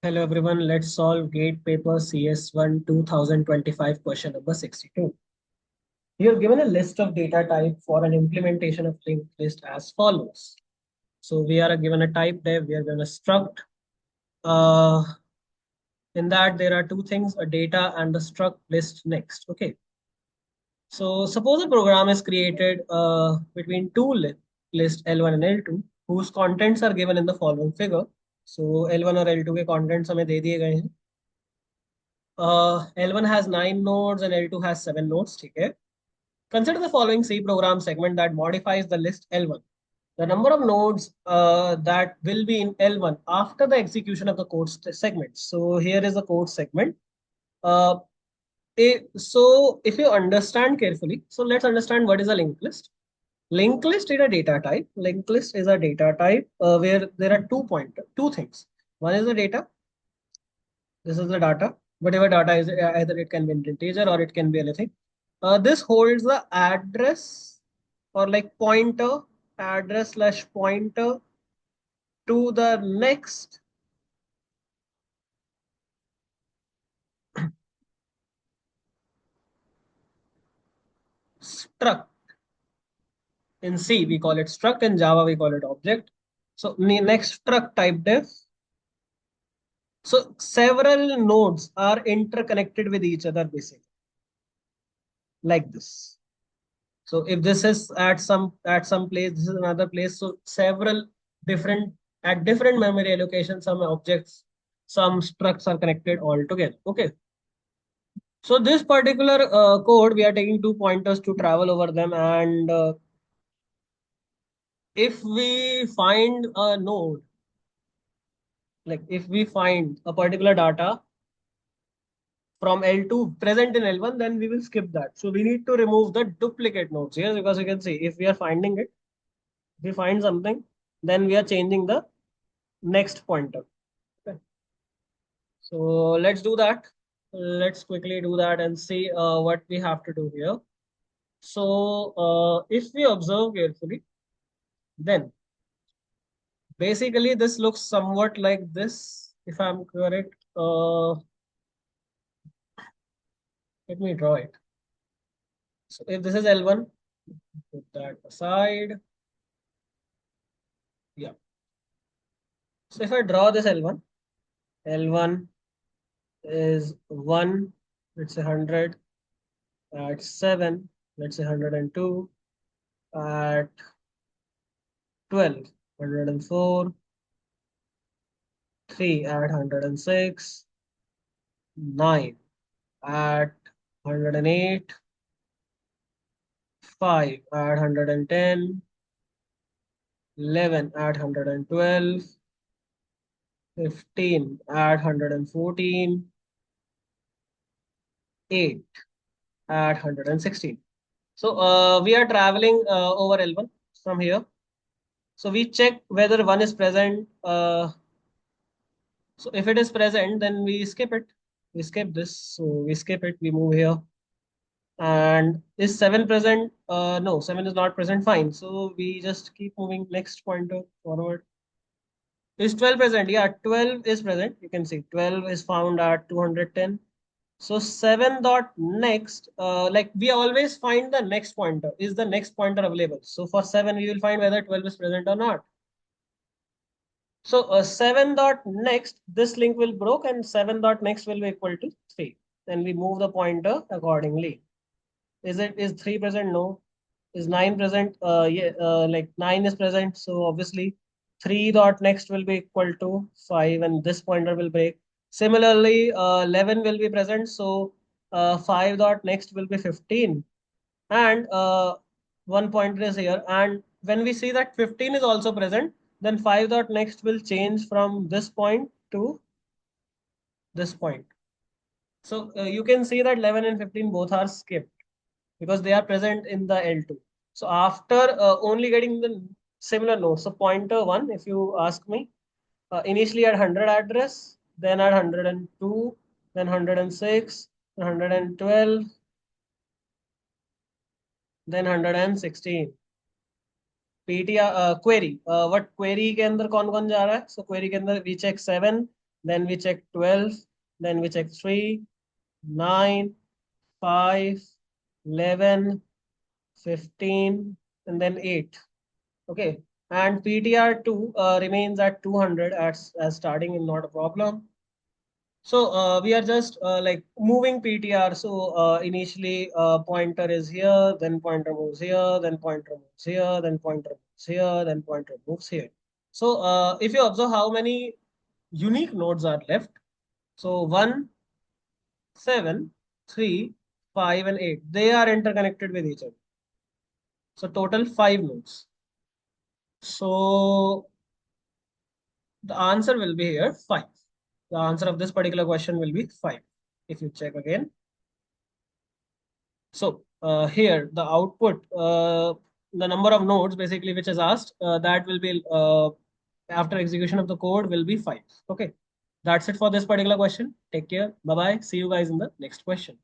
Hello everyone, let's solve GATE paper CS1 2025 question number 62. You're given a list of data type for an implementation of linked list as follows. So we are given a type dev, we are given a struct. Uh, in that there are two things, a data and the struct list next. Okay. So suppose a program is created between two list L1 and L2 whose contents are given in the following figure. So L1 और L2 के contents हमें दे दिए गए हैं. L1 has 9 nodes and L2 has 7 nodes. ठीक है. Consider the following C program segment that modifies the list L1. The number of nodes that will be in L1 after the execution of the code segment. So here is the code segment. Uh, so if you understand carefully, so let's understand what is a linked list. Linked list is a data type. Linked list is a data type where there are two things. One is the data. This is the data. Whatever data is, either it can be an integer or it can be anything. This holds the address or like pointer, address slash pointer to the next struct. In C, we call it struct. In Java, we call it object. So next struct type def. So several nodes are interconnected with each other basically, like this. So if this is at some place, this is another place. So several different at different memory allocations, some objects, some structs are connected all together. Okay. So this particular code, we are taking two pointers to travel over them, and if we find a node, like if we find a particular data from L2 present in L1, then we will skip that. So we need to remove the duplicate nodes here because you can see if we are finding it, if we find something, then we are changing the next pointer. Okay. So let's do that. Let's quickly do that and see what we have to do here. So if we observe carefully, then basically this looks somewhat like this, if I'm correct. Let me draw it. So if this is L1, put that aside. Yeah. So if I draw this L1, L1 is 1, let's say 100, at 7, let's say 102, at 12, 104, 3 at 106, 9 at 108, 5 at 110, 11 at 112, 15 at 114, 8 at 116. So we are traveling over L1 from here. So we check whether 1 is present. So if it is present, then we skip it. We skip this. So we skip it. We move here. And is 7 present? No, 7 is not present. Fine. So we just keep moving next pointer forward. Is 12 present? Yeah, 12 is present. You can see 12 is found at 210. So 7 dot next, like we always find the next pointer. Is the next pointer available? So for 7, we will find whether 12 is present or not. So 7 dot next, this link will broke and 7 dot next will be equal to 3. Then we move the pointer accordingly. Is 3 present? No. Is 9 present? Yeah, like 9 is present. So obviously 3 dot next will be equal to 5 and this pointer will break. Similarly, 11 will be present. So 5 dot next will be 15. And one pointer is here. And when we see that 15 is also present, then 5 dot next will change from this point to this point. So you can see that 11 and 15 both are skipped because they are present in the L2. So after only getting the similar nodes, so pointer 1, if you ask me, initially at 100 address, then at 102, then 106, 112, then 116. PTR query what query के अंदर कौन कौन जा रहा है सो query के अंदर we check 7 then we check 12, then we check 3, 9, 5, 11, 15, and then 8. Okay. And PTR2 remains at 200 as starting is not a problem. So we are just like moving PTR. So initially pointer is here, then pointer moves here, then pointer moves here, then pointer moves here, then pointer moves here. So if you observe how many unique nodes are left, so 1, 7, 3, 5, and 8, they are interconnected with each other. So total 5 nodes. So the answer will be here 5. The answer of this particular question will be 5. If you check again. So here the output, the number of nodes basically which is asked, that will be after execution of the code will be 5. Okay. That's it for this particular question. Take care. Bye bye. See you guys in the next question.